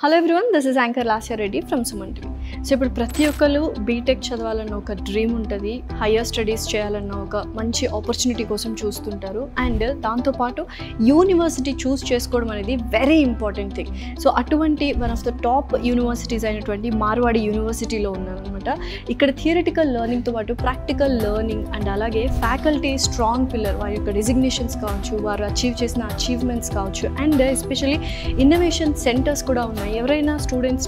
Hello everyone, this is anchor Lasya Reddy from Suman TV. So ఇప్పుడు ప్రతి ఒక్కరు బీటెక్ చదవాలన్న ఒక డ్రీమ్ ఉంటుంది, హయ్యర్ స్టడీస్ చేయాలన్న ఒక మంచి ఆపర్చునిటీ కోసం చూస్తుంటారు. అండ్ దాంతోపాటు యూనివర్సిటీ చూస్ చేసుకోవడం అనేది వెరీ ఇంపార్టెంట్ థింగ్. సో అటువంటి one of the top universities అయినటువంటి మార్వాడి యూనివర్సిటీలో ఉన్నారనమాట. ఇక్కడ థియరిటికల్ లెర్నింగ్తో పాటు ప్రాక్టికల్ లెర్నింగ్ అండ్ అలాగే ఫ్యాకల్టీ స్ట్రాంగ్ పిల్లర్, వారి యొక్క డిజిగ్నేషన్స్ కావచ్చు, వారు అచీవ్ చేసిన అచీవ్మెంట్స్ కావచ్చు, అండ్ ఎస్పెషలీ ఇన్నోవేషన్ సెంటర్స్ కూడా ఉన్నాయి. ఎవరైనా స్టూడెంట్స్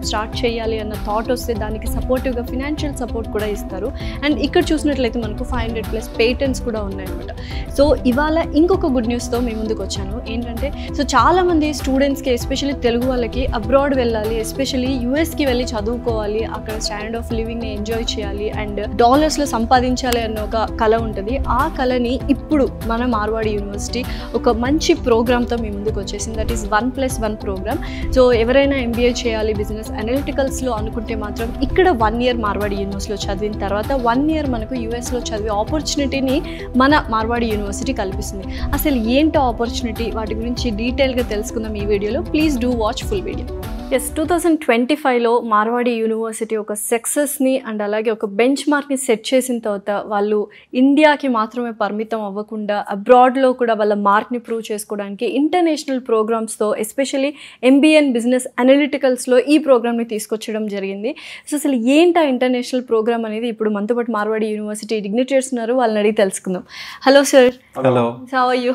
స్టార్ట్ చేయాలి అన్న థాట్ వస్తే దానికి సపోర్టివ్గా ఫినాన్షియల్ సపోర్ట్ కూడా ఇస్తారు. అండ్ ఇక్కడ చూసినట్లయితే మనకు 500+ పేటెంట్స్ కూడా ఉన్నాయన్నమాట. సో ఇవాళ ఇంకొక గుడ్ న్యూస్తో మేము ముందుకు వచ్చాను. ఏంటంటే సో చాలామంది స్టూడెంట్స్కి, ఎస్పెషల్లీ తెలుగు వాళ్ళకి అబ్రాడ్ వెళ్ళాలి, ఎస్పెషల్లీ యూఎస్కి వెళ్ళి చదువుకోవాలి, అక్కడ స్టాండర్డ్ ఆఫ్ లివింగ్ని ఎంజాయ్ చేయాలి అండ్ డాలర్స్లో సంపాదించాలి అన్న ఒక కళ ఉంటుంది. ఆ కళని ఇప్పుడు మన మార్వాడి యూనివర్సిటీ ఒక మంచి ప్రోగ్రామ్తో మీ ముందుకు వచ్చేసింది. That is 1+1 program. సో ఎవరైనా ఎంబీఏ చేయాలి బిజినెస్ అనలిటికల్స్లో అనుకుంటే మాత్రం ఇక్కడ 1 year మార్వాడి యూనివర్సిటీలో చదివిన తర్వాత 1 year మనకు యూఎస్లో చదివే ఆపర్చునిటీని మన మార్వాడి యూనివర్సిటీ కల్పిస్తుంది. అసలు ఏంటో ఆపర్చునిటీ, వాటి గురించి డీటెయిల్గా తెలుసుకుందాం ఈ వీడియోలో. Please do watch full video. 2025లో మార్వాడి యూనివర్సిటీ ఒక సక్సెస్ని అండ్ అలాగే ఒక బెంచ్ మార్క్ని సెట్ చేసిన తర్వాత వాళ్ళు ఇండియాకి మాత్రమే పరిమితం అవ్వకుండా అబ్రాడ్లో కూడా వాళ్ళ మార్క్ని ప్రూవ్ చేసుకోవడానికి ఇంటర్నేషనల్ ప్రోగ్రామ్స్తో, ఎస్పెషల్లీ ఎంబీఏ అండ్ బిజినెస్ అనలిటికల్స్లో ఈ ప్రోగ్రామ్ని తీసుకొచ్చడం జరిగింది. సో అసలు ఏంటి ఆ ఇంటర్నేషనల్ ప్రోగ్రామ్ అనేది ఇప్పుడు మనతో పాటు మార్వాడి యూనివర్సిటీ డిగ్నిటరీస్ ఉన్నారు, వాళ్ళని అడిగి తెలుసుకుందాం. Hello sir. Hello. How are you?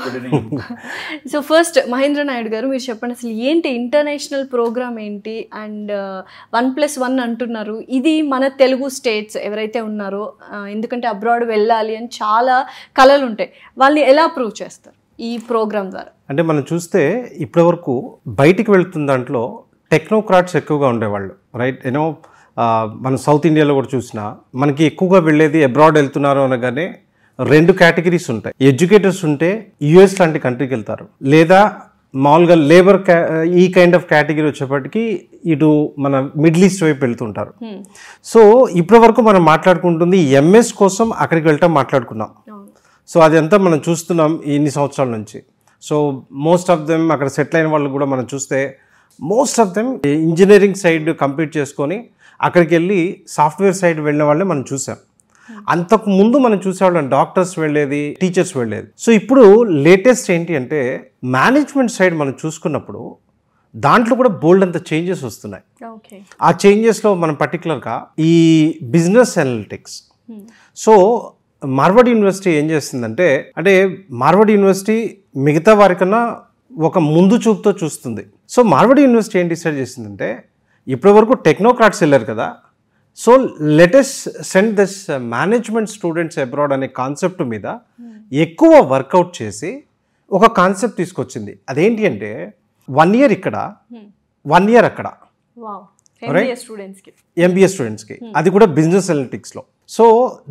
So first Mahendra Naidu garu, మీరు చెప్పండి అసలు ఏంటి ఇంటర్నేషనల్ ప్రోగ్రామ్ ఏంటి? అండ్ 1+1 అంటున్నారు, ఇది మన తెలుగు స్టేట్స్ ఎవరైతే ఉన్నారో, ఎందుకంటే అబ్రాడ్ వెళ్ళాలి అని చాలా కళలు ఉంటాయి, వాళ్ళని ఎలా ప్రూవ్ చేస్తారు ఈ ప్రోగ్రామ్ ద్వారా? అంటే మనం చూస్తే ఇప్పటి వరకు బయటికి వెళ్తున్న దాంట్లో టెక్నోక్రాట్స్ ఎక్కువగా ఉండేవాళ్ళు, రైట్? మనం సౌత్ ఇండియాలో కూడా చూసినా మనకి ఎక్కువగా వెళ్ళేది అబ్రాడ్ వెళ్తున్నారు అనగానే 2 కేటగిరీస్ ఉంటాయి. ఎడ్యుకేటర్స్ ఉంటే యుఎస్ లాంటి కంట్రీకి వెళ్తారు, లేదా మామూలుగా లేబర్ ఈ కైండ్ ఆఫ్ కేటగిరీ వచ్చేప్పటికి ఇటు మన మిడిల్ ఈస్ట్ వైపు వెళ్తుంటారు. సో ఇప్పటి వరకు మనం మాట్లాడుకుంటుంది ఎంఎస్ కోసం అక్కడికి వెళ్ళటం మాట్లాడుకున్నాం. సో అదంతా మనం చూస్తున్నాం ఇన్ని సంవత్సరాల నుంచి. సో మోస్ట్ ఆఫ్ దెమ్ అక్కడ సెటిల్ అయిన వాళ్ళు కూడా మనం చూస్తే most of them engineering side complete చేసుకొని అక్కడికి వెళ్ళి సాఫ్ట్వేర్ సైడ్ వెళ్ళిన వాళ్ళే మనం చూసాం. అంతకు ముందు మనం చూసేవాళ్ళం డాక్టర్స్ వెళ్ళేది, టీచర్స్ వెళ్ళేది. సో ఇప్పుడు లేటెస్ట్ ఏంటి అంటే మేనేజ్మెంట్ సైడ్ మనం చూసుకున్నప్పుడు దాంట్లో కూడా బోల్డ్ అంత చేంజెస్ వస్తున్నాయి. ఆ చేంజెస్లో మనం పర్టికులర్గా ఈ business analytics. So Marwadi university ఏం చేస్తుందంటే, అంటే మార్వాడి యూనివర్సిటీ మిగతా వారికన్నా ఒక ముందు చూపుతో చూస్తుంది. సో మార్వాడి యూనివర్సిటీ ఏం డిసైడ్ చేసిందంటే, ఇప్పటి వరకు టెక్నోక్రాట్స్ వెళ్ళారు కదా, so let's send this management students abroad అనే కాన్సెప్ట్ మీద ఎక్కువ వర్కౌట్ చేసి ఒక కాన్సెప్ట్ తీసుకొచ్చింది. అదేంటి అంటే 1 year ఇక్కడ, 1 year అక్కడ, ఎంబీఏ స్టూడెంట్స్కి, అది కూడా బిజినెస్ అనలిటిక్స్లో. సో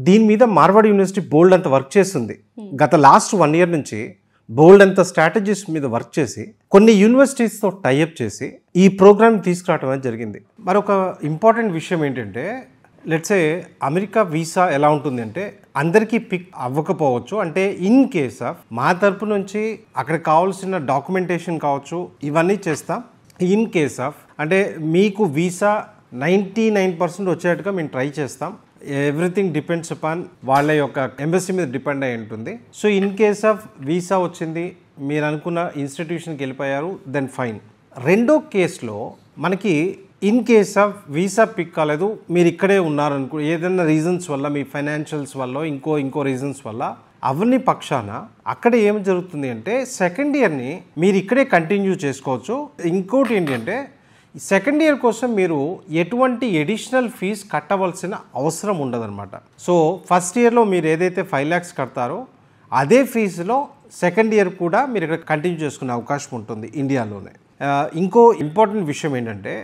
దీని మీద మార్వాడి యూనివర్సిటీ బోల్డ్ అంత వర్క్ చేస్తుంది. గత లాస్ట్ 1 year నుంచి బోల్డ్ అంత స్ట్రాటజీస్ మీద వర్క్ చేసి కొన్ని యూనివర్సిటీస్తో టైఅప్ చేసి ఈ ప్రోగ్రామ్ తీసుకురావడం అనేది జరిగింది. మరొక ఇంపార్టెంట్ విషయం ఏంటంటే, లెట్సే అమెరికా వీసా ఎలా ఉంటుంది అంటే అందరికీ పిక్ అవ్వకపోవచ్చు. అంటే ఇన్ కేస్ ఆఫ్ మా తరపు నుంచి అక్కడ కావాల్సిన డాక్యుమెంటేషన్ కావచ్చు, ఇవన్నీ చేస్తాం. ఇన్ కేస్ ఆఫ్ అంటే మీకు వీసా 99% వచ్చేట్టుగా మేము ట్రై చేస్తాం. ఎవ్రీథింగ్ డిపెండ్స్ అపాన్ వాళ్ళ యొక్క ఎంబసీ మీద డిపెండ్ అయి ఉంటుంది. So in case of visa వచ్చింది, మీరు అనుకున్న ఇన్స్టిట్యూషన్కి వెళ్ళిపోయారు, దెన్ ఫైన్. రెండో కేసులో మనకి in case of visa pick కాలేదు, మీరు ఇక్కడే ఉన్నారనుకో, ఏదైనా రీజన్స్ వల్ల, మీ ఫైనాన్షియల్స్ వల్ల, ఇంకో రీజన్స్ వల్ల, అవన్నీ పక్షాన అక్కడ ఏం జరుగుతుంది అంటే సెకండ్ ఇయర్ని మీరు ఇక్కడే కంటిన్యూ చేసుకోవచ్చు. ఇంకోటి ఏంటంటే సెకండ్ ఇయర్ కోసం మీరు ఎటువంటి ఎడిషనల్ ఫీజు కట్టవలసిన అవసరం ఉండదన్నమాట. సో ఫస్ట్ ఇయర్లో మీరు ఏదైతే 5 lakhs కడతారో అదే ఫీజులో సెకండ్ ఇయర్ కూడా మీరు ఇక్కడ కంటిన్యూ చేసుకునే అవకాశం ఉంటుంది ఇండియాలోనే. ఇంకో ఇంపార్టెంట్ విషయం ఏంటంటే,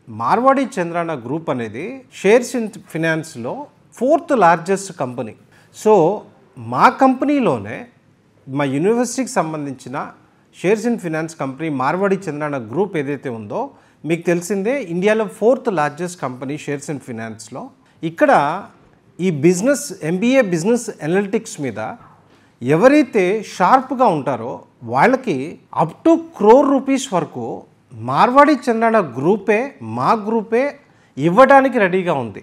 మార్వాడి చంద్రాన గ్రూప్ అనేది షేర్స్ ఇన్ ఫినాన్స్లో 4th largest కంపెనీ. సో మా కంపెనీలోనే మా యూనివర్సిటీకి సంబంధించిన shares in finance company Marwadi Chandarana group ఏదైతే ఉందో, మీకు తెలిసిందే ఇండియాలో 4th largest company shares in ఫినాన్స్లో. ఇక్కడ ఈ బిజినెస్ ఎంబీఏ బిజినెస్ అనలిటిక్స్ మీద ఎవరైతే షార్ప్గా ఉంటారో వాళ్ళకి అప్ టు 1 crore rupees వరకు మార్వాడి చంద్రన గ్రూపే మా గ్రూపే ఇవ్వడానికి రెడీగా ఉంది.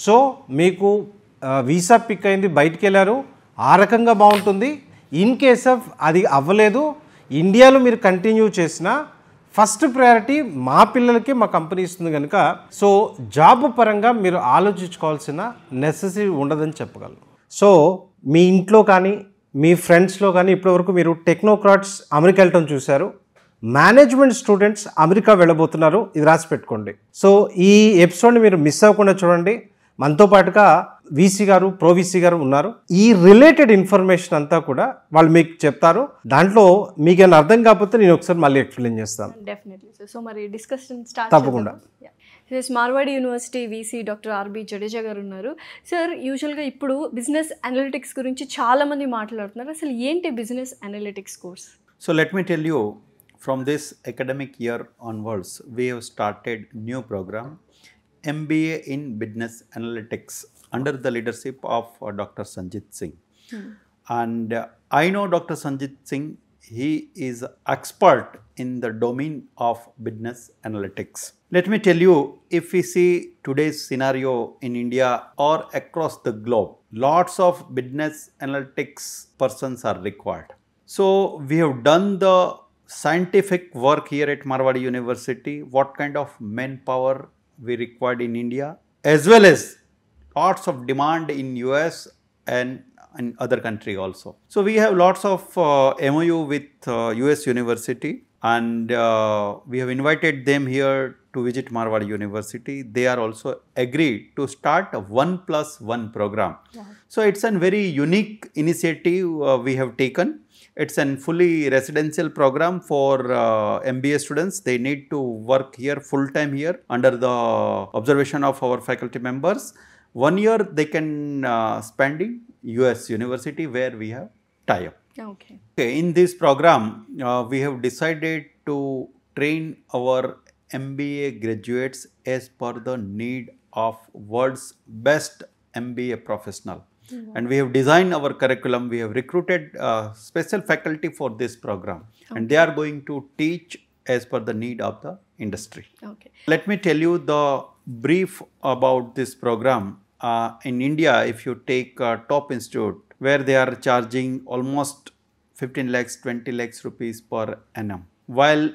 సో మీకు వీసా పిక్ అయింది, బయటికి వెళ్ళారు, ఆ రకంగా బాగుంటుంది. ఇన్ కేస్ ఆఫ్ అది అవ్వలేదు, ఇండియాలో మీరు కంటిన్యూ చేసిన ఫస్ట్ ప్రయారిటీ మా పిల్లలకి మా కంపెనీ ఇస్తుంది కనుక సో జాబ్ పరంగా మీరు ఆలోచించుకోవాల్సిన నెసెసిటీ ఉండదని చెప్పగలను. సో మీ ఇంట్లో కానీ మీ ఫ్రెండ్స్లో కానీ ఇప్పటివరకు మీరు టెక్నోక్రాట్స్ అమెరికా వెళ్ళటం చూశారు, మేనేజ్మెంట్ స్టూడెంట్స్ అమెరికా వెళ్ళబోతున్నారు, ఇది రాసి పెట్టుకోండి. సో ఈ ఎపిసోడ్ని మీరు మిస్ అవ్వకుండా చూడండి. మనతో పాటుగా వీసీ గారు, ప్రో వీసీ గారు ఉన్నారు. ఈ రిలేటెడ్ ఇన్ఫర్మేషన్ అంతా కూడా వాళ్ళు మీకు చెప్తారు. దాంట్లో మీకు ఏమైనా అర్థం కాకపోతే నేను ఒకసారి మళ్ళీ ఎక్స్ప్లెయిన్ చేస్తాను. Definitely sir. సో మరి డిస్కషన్ స్టార్ట్ తప్పకుండా. Marwadi university VC doctor R B Jadeja garu ఉన్నారు. సార్, యూజువల్గా ఇప్పుడు బిజినెస్ అనలిటిక్స్ గురించి చాలామంది మాట్లాడుతున్నారు. అసలు ఏంటి business analytics course? So let me tell you, from this academic year onwards, we have started new program, MBA in Business Analytics, under the leadership of Dr. Sanjit Singh. And I know Dr. Sanjit Singh, he is expert in the domain of business analytics. Let me tell you, if we see today's scenario in India or across the globe, lots of business analytics persons are required. So we have done the scientific work here at Marwadi University, what kind of manpower we required in India, as well as lots of demand in US and in other country also. So we have lots of MOU with US University, and we have invited them here to visit Marwadi University. They are also agreed to start a 1+1 program. Yeah. So it's a very unique initiative we have taken. It's a fully residential program for MBA students. They need to work here full time here under the observation of our faculty members. 1 year they can spend in US University where we have tie-up. Okay. In this program, we have decided to train our MBA graduates as per the need of world's best MBA professional. And we have designed our curriculum. We have recruited special faculty for this program, and they are going to teach as per the need of the industry. Okay. Let me tell you the brief about this program. In India, if you take a top institute where they are charging almost 15 lakhs, 20 lakhs rupees per annum. While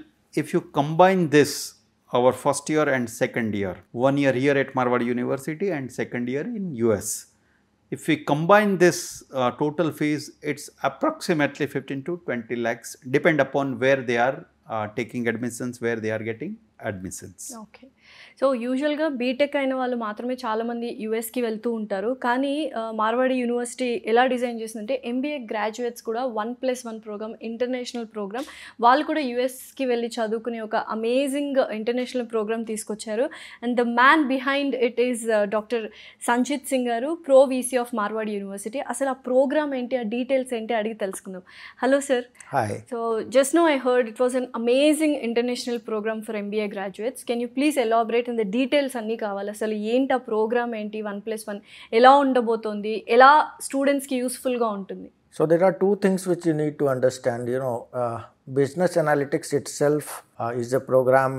if you combine this, our first year and second year, 1 year here at Marwadi University and second year in US. If we combine this total fees, it's approximately 15 to 20 lakhs, depend upon where they are taking admissions, where they are getting admissions. Okay. So యూజువల్గా BTech అయిన వాళ్ళు మాత్రమే చాలామంది యూఎస్కి వెళ్తూ ఉంటారు. కానీ Marwadi university ఎలా design చేసిందంటే ఎంబీఏ గ్రాడ్యుయేట్స్ కూడా 1+1 ప్రోగ్రామ్, ఇంటర్నేషనల్ ప్రోగ్రామ్, వాళ్ళు కూడా యూఎస్కి వెళ్ళి చదువుకునే ఒక అమేజింగ్ ఇంటర్నేషనల్ ప్రోగ్రామ్ తీసుకొచ్చారు. And the man behind it is doctor Sanjit Singh garu, pro VC of Marwadi university. అసలు ఆ ప్రోగ్రామ్ ఏంటి, ఆ డీటెయిల్స్ ఏంటి అడిగి తెలుసుకుందాం. Hello sir. Hi. So just now I heard it was an amazing international program for MBA graduates. Can you please elaborate in the details అన్నీ కావాలి. అసలు ఏంటి ఆ ప్రోగ్రామ్ ఏంటి, 1+1 ఎలా ఉండబోతోంది, ఎలా స్టూడెంట్స్కి యూస్ఫుల్గా ఉంటుంది? So there are two things which you need to understand. Business analytics itself is a program,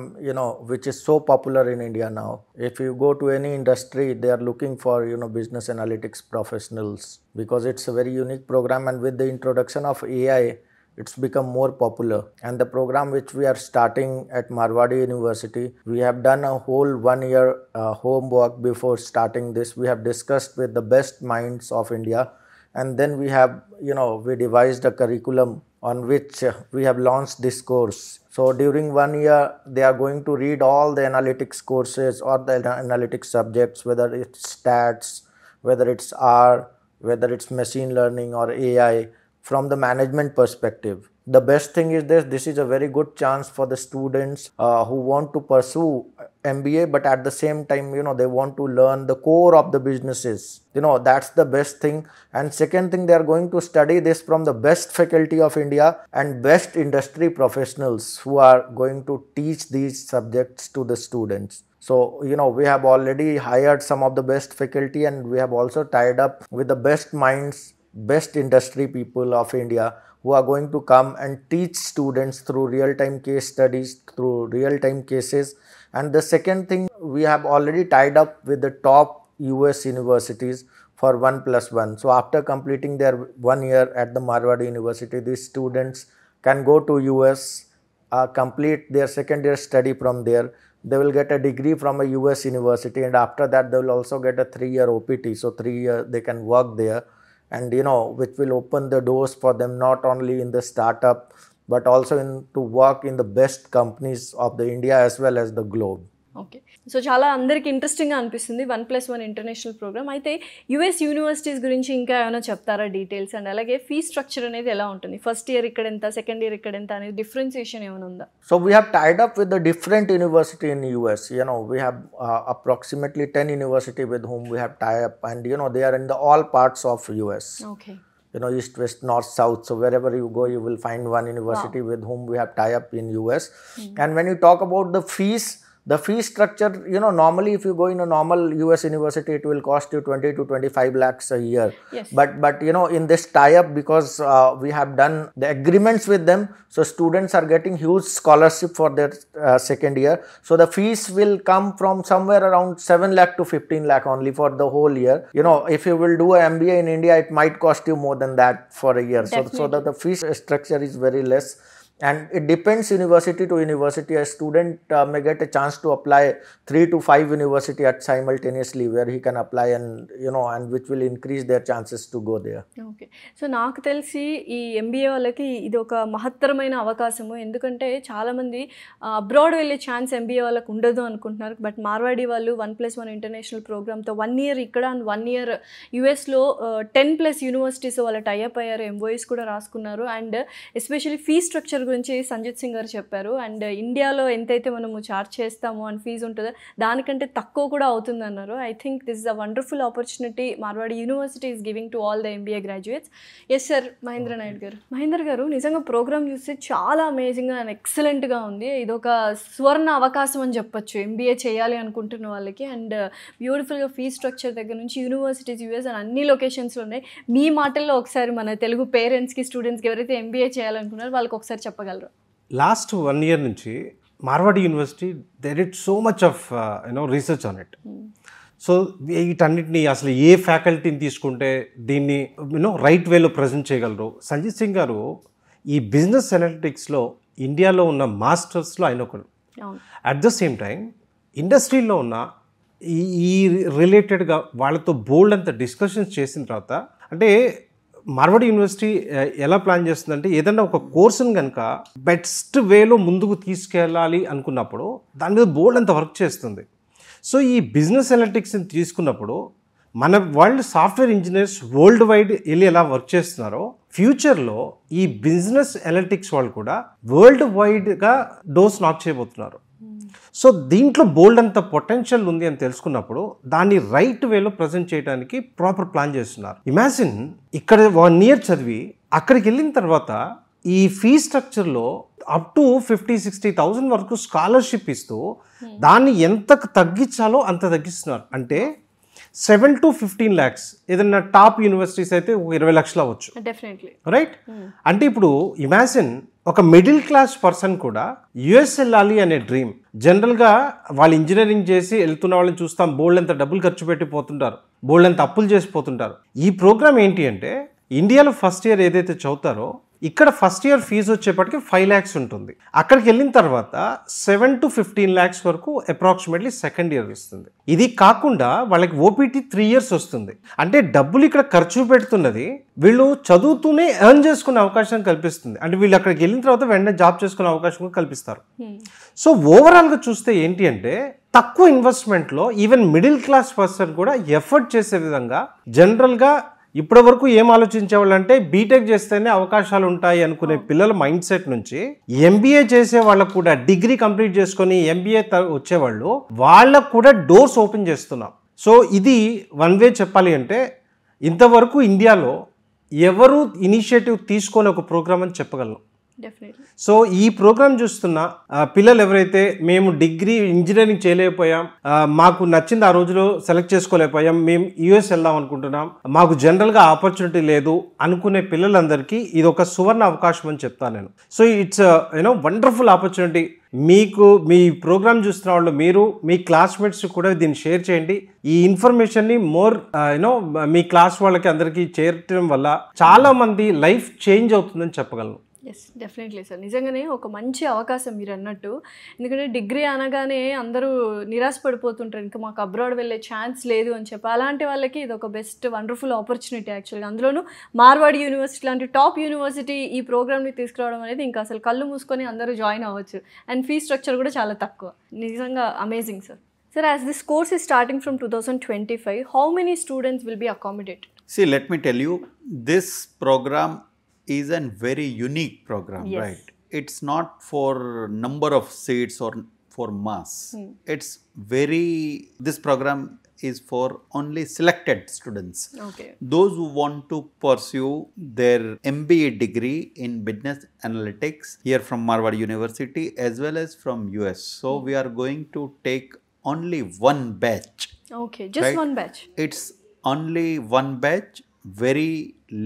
which is so popular in India now. If you go to any industry, they are looking for, business analytics professionals because it's a very unique program. And with the introduction of AI, it's become more popular. And the program which we are starting at Marwadi University, we have done a whole 1 year homework before starting this. We have discussed with the best minds of India. And then we have, we devised a curriculum on which we have launched this course. So during 1 year, they are going to read all the analytics courses or the analytics subjects, whether it's stats, whether it's R, whether it's machine learning or AI, from the management perspective. The best thing is this is a very good chance for the students who want to pursue MBA, but at the same time, they want to learn the core of the businesses. That's the best thing. And second thing, they are going to study this from the best faculty of India and best industry professionals who are going to teach these subjects to the students. So, we have already hired some of the best faculty, and we have also tied up with the best minds, best industry people of India who are going to come and teach students through real-time case studies, through real-time cases. And the second thing, we have already tied up with the top US universities for 1+1. So after completing their 1 year at the Marwadi University, these students can go to US, complete their second year study from there. They will get a degree from a US university, and after that they will also get a 3-year OPT. So 3 years they can work there, and which will open the doors for them not only in the startup but also to work in the best companies of the India as well as the globe. Okay, so చాలా అందరికి ఇంట్రెస్టింగ్గా అనిపిస్తుంది 1+1 international programme. అయితే US universities గురించి ఇంకా ఏమైనా చెప్తారా details? And అలాగే ఫీ స్ట్రక్చర్ అనేది ఎలా ఉంటుంది? ఫస్ట్ ఇయర్ ఇక్కడ ఎంత, సెకండ్ ఇయర్ ఇక్కడ ఎంత అనేది డిఫరెన్సియేషన్ ఏమైనా ఉందా? So we have tied up with the different university in US. We have approximately 10 university with whom we have tied up, and they are in the all parts of US. Okay. East, west, north, south. So wherever you go, you will find one university with whom we have tie up in US. And when you talk about the fees, the fee structure, normally if you go in a normal US university, it will cost you 20 to 25 lakhs a year. Yes. But in this tie-up, because we have done the agreements with them, so students are getting huge scholarship for their second year. So the fees will come from somewhere around 7 lakh to 15 lakh only for the whole year. If you will do an MBA in India, it might cost you more than that for a year. So that the fee structure is very less. And it depends university to university. A student may get a chance to apply 3 to 5 university at simultaneously, where he can apply, and and which will increase their chances to go there. Okay, so నాకు తెలిసి ఈ MBA వాళ్ళకి ఇది ఒక మహత్తరమైన అవకాశము. ఎందుకంటే చాలామంది అబ్రాడ్ వెళ్ళే ఛాన్స్ ఎంబీఏ వాళ్ళకి ఉండదు అనుకుంటున్నారు. బట్ మార్వాడి వాళ్ళు 1+1 ఇంటర్నేషనల్ ప్రోగ్రామ్తో 1 ఇయర్ ఇక్కడ అండ్ 1 ఇయర్ యూఎస్లో 10+ యూనివర్సిటీస్ వాళ్ళ టైఅప్ అయ్యారు, ఎంఓఎస్ కూడా రాసుకున్నారు. అండ్ ఎస్పెషల్లీ ఫీ స్ట్రక్చర్ గురించి సంజిత్ సింగ్ గారు చెప్పారు. అండ్ ఇండియాలో ఎంతైతే మనము చార్జ్ చేస్తామో అండ్ ఫీజు ఉంటుందో దానికంటే తక్కువ కూడా అవుతుంది అన్నారు. I think this is a wonderful opportunity Marwadi university is giving to all the MBA graduates. Yes sir, Mahendra Naidu garu. Mahendra గారు, నిజంగా ప్రోగ్రామ్ చూస్తే చాలా అమేజింగ్గా అండ్ ఎక్సలెంట్గా ఉంది. ఇది ఒక సువర్ణ అవకాశం అని చెప్పొచ్చు ఎంబీఏ చేయాలి అనుకుంటున్న వాళ్ళకి. అండ్ బ్యూటిఫుల్గా ఫీ స్ట్రక్చర్ దగ్గర నుంచి యూనివర్సిటీస్ యూఎస్ అండ్ అన్ని లొకేషన్స్లో ఉన్నాయి. మీ మాటల్లో ఒకసారి మన తెలుగు పేరెంట్స్కి, స్టూడెంట్స్కి ఎవరైతే ఎంబీఏ చేయాలనుకున్నారో వాళ్ళకి ఒకసారి చెప్పగలరు? లాస్ట్ 1 year నుంచి Marwadi university they did so much of research on it. So వీటన్నిటిని అసలు ఏ ఫ్యాకల్టీని తీసుకుంటే దీన్ని రైట్ వేలో ప్రజెంట్ చేయగలరు. సంజిత్ సింగ్ గారు ఈ బిజినెస్ అనలిటిక్స్లో ఇండియాలో ఉన్న మాస్టర్స్లో ఆయన ఒకరు. అట్ ద సేమ్ టైం ఇండస్ట్రీలో ఉన్న ఈ రిలేటెడ్గా వాళ్ళతో బోల్డ్ అంత డిస్కషన్స్ చేసిన తర్వాత, అంటే మార్వాడి యూనివర్సిటీ ఎలా ప్లాన్ చేస్తుందంటే ఏదన్నా ఒక కోర్సును కనుక బెస్ట్ వేలో ముందుకు తీసుకెళ్ళాలి అనుకున్నప్పుడు దాని మీద బోల్డ్ అంత వర్క్ చేస్తుంది. సో ఈ బిజినెస్ అనలిటిక్స్ని తీసుకున్నప్పుడు మన వాళ్ళు సాఫ్ట్వేర్ ఇంజనీర్స్ వరల్డ్ వైడ్ వెళ్ళి ఎలా వర్క్ చేస్తున్నారో, ఫ్యూచర్లో ఈ బిజినెస్ అనలిటిక్స్ వాళ్ళు కూడా వరల్డ్ వైడ్గా డోర్స్ నాక్ చేయబోతున్నారు. సో దీంట్లో బోల్డ్ అంత పొటెన్షియల్ ఉంది అని తెలుసుకున్నప్పుడు దాన్ని రైట్ వేలో ప్రజెంట్ చేయడానికి ప్రాపర్ ప్లాన్ చేస్తున్నారు. ఇమాజిన్ ఇక్కడ 1 year చదివి అక్కడికి వెళ్ళిన తర్వాత ఈ ఫీ స్ట్రక్చర్లో అప్ టు 50,000-60,000 వరకు స్కాలర్షిప్ ఇస్తూ దాన్ని ఎంత తగ్గించాలో అంత తగ్గిస్తున్నారు. అంటే 7 to 15 lakhs. ఏదైనా టాప్ యూనివర్సిటీస్ అయితే 20 లక్షలు అవ్వచ్చు. Definitely right. అంటే ఇప్పుడు ఇమాజిన్ ఒక మిడిల్ క్లాస్ పర్సన్ కూడా యుఎస్ వెళ్ళాలి అనే డ్రీమ్. జనరల్గా వాళ్ళు ఇంజనీరింగ్ చేసి వెళ్తున్న వాళ్ళని చూస్తాం, బోల్డ్ అంత డబ్బులు ఖర్చు పెట్టిపోతుంటారు, బోల్డ్ అంత అప్పులు చేసిపోతుంటారు. ఈ ప్రోగ్రామ్ ఏంటి అంటే ఇండియాలో ఫస్ట్ ఇయర్ ఏదైతే చదువుతారో ఇక్కడ ఫస్ట్ ఇయర్ ఫీజు వచ్చేప్పటికి 5 lakhs ఉంటుంది. అక్కడికి వెళ్ళిన తర్వాత 7 to 15 lakhs వరకు అప్రాక్సిమేట్లీ సెకండ్ ఇయర్ ఇస్తుంది. ఇది కాకుండా వాళ్ళకి ఓపీటీ 3 years వస్తుంది. అంటే డబ్బులు ఇక్కడ ఖర్చు పెడుతున్నది వీళ్ళు చదువుతూనే ఎర్న్ చేసుకునే అవకాశం కల్పిస్తుంది. అంటే వీళ్ళు అక్కడికి వెళ్ళిన తర్వాత వెంటనే జాబ్ చేసుకునే అవకాశం కూడా కల్పిస్తారు. సో ఓవరాల్గా చూస్తే ఏంటి అంటే తక్కువ ఇన్వెస్ట్మెంట్లో ఈవెన్ మిడిల్ క్లాస్ పర్సన్ కూడా ఎఫర్ట్ చేసే విధంగా జనరల్గా ఇప్పటి వరకు ఏం ఆలోచించేవాళ్ళు అంటే బీటెక్ చేస్తేనే అవకాశాలు ఉంటాయి అనుకునే పిల్లల మైండ్ సెట్ నుంచి ఎంబీఏ చేసే వాళ్ళకు కూడా డిగ్రీ కంప్లీట్ చేసుకొని ఎంబీఏ వచ్చేవాళ్ళు వాళ్ళకు కూడా డోర్స్ ఓపెన్ చేస్తున్నాం. సో ఇది 1 way చెప్పాలి అంటే ఇంతవరకు ఇండియాలో ఎవరు ఇనిషియేటివ్ తీసుకొని ఒక ప్రోగ్రామ్ అని చెప్పగలను. డెఫినెట్లీ. సో ఈ ప్రోగ్రామ్ చూస్తున్న పిల్లలు ఎవరైతే మేము డిగ్రీ ఇంజనీరింగ్ చేయలేకపోయాం, మాకు నచ్చింది ఆ రోజులో సెలెక్ట్ చేసుకోలేకపోయాం, మేము యూఎస్ వెళ్దాం అనుకుంటున్నాం, మాకు జనరల్గా ఆపర్చునిటీ లేదు అనుకునే పిల్లలందరికీ ఇది ఒక సువర్ణ అవకాశం అని చెప్తాను నేను. So it's wonderful opportunity. మీకు మీ ప్రోగ్రామ్ చూస్తున్న వాళ్ళు మీరు మీ క్లాస్మేట్స్ కూడా దీన్ని షేర్ చేయండి. ఈ ఇన్ఫర్మేషన్ని మోర్ మీ క్లాస్ వాళ్ళకి అందరికీ చేరటం వల్ల చాలా మంది లైఫ్ చేంజ్ అవుతుందని చెప్పగలను. Yes, definitely sir. నిజంగానే ఒక మంచి అవకాశం మీరు అన్నట్టు. ఎందుకంటే డిగ్రీ అనగానే అందరూ నిరాశపడిపోతుంటారు, ఇంకా మాకు అబ్రాడ్ వెళ్ళే ఛాన్స్ లేదు అని చెప్పి. అలాంటి వాళ్ళకి ఇది ఒక బెస్ట్ వండర్ఫుల్ ఆపర్చునిటీ యాక్చువల్గా. అందులోనూ మార్వాడి యూనివర్సిటీ లాంటి టాప్ యూనివర్సిటీ ఈ ప్రోగ్రామ్ని తీసుకురావడం అనేది ఇంకా అసలు కళ్ళు మూసుకొని అందరూ జాయిన్ అవ్వచ్చు. అండ్ ఫీ స్ట్రక్చర్ కూడా చాలా తక్కువ. నిజంగా amazing sir. Sir, as this course is starting from 2025, how many students will be accommodated? See, let me tell you, this program is a very unique program, Yes. right? It's not for number of seats or for mass. It's this program is for only selected students. Okay. Those who want to pursue their MBA degree in business analytics here from Marward University as well as from US. So we are going to take only one batch. Okay, just right? one batch. It's only one batch. Very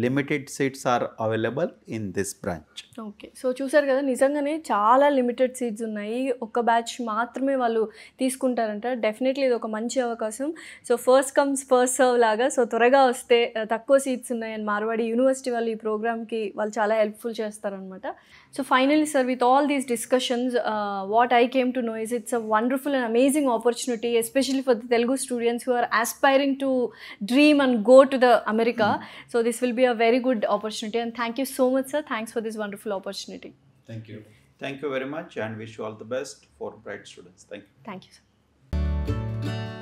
limited seats are available in this branch. Okay, so చూసారు కదా, నిజంగానే చాలా limited seats ఉన్నాయి. ఒక batch మాత్రమే వాళ్ళు తీసుకుంటారంట. Definitely ఇది ఒక మంచి అవకాశం. So first comes first serve లాగా. సో త్వరగా వస్తే తక్కువ సీట్స్ ఉన్నాయని మార్వాడి యూనివర్సిటీ వాళ్ళు ఈ ప్రోగ్రామ్కి వాళ్ళు చాలా హెల్ప్ఫుల్ చేస్తారనమాట. So finally sir, with all these discussions, what I came to know is it's a wonderful and amazing opportunity, especially for the Telugu students who are aspiring to dream and go to the America. So this will be a very good opportunity, and thank you so much, sir. Thanks for this wonderful opportunity. Thank you. Thank you very much, and wish you all the best for bright students. Thank you. Thank you, sir.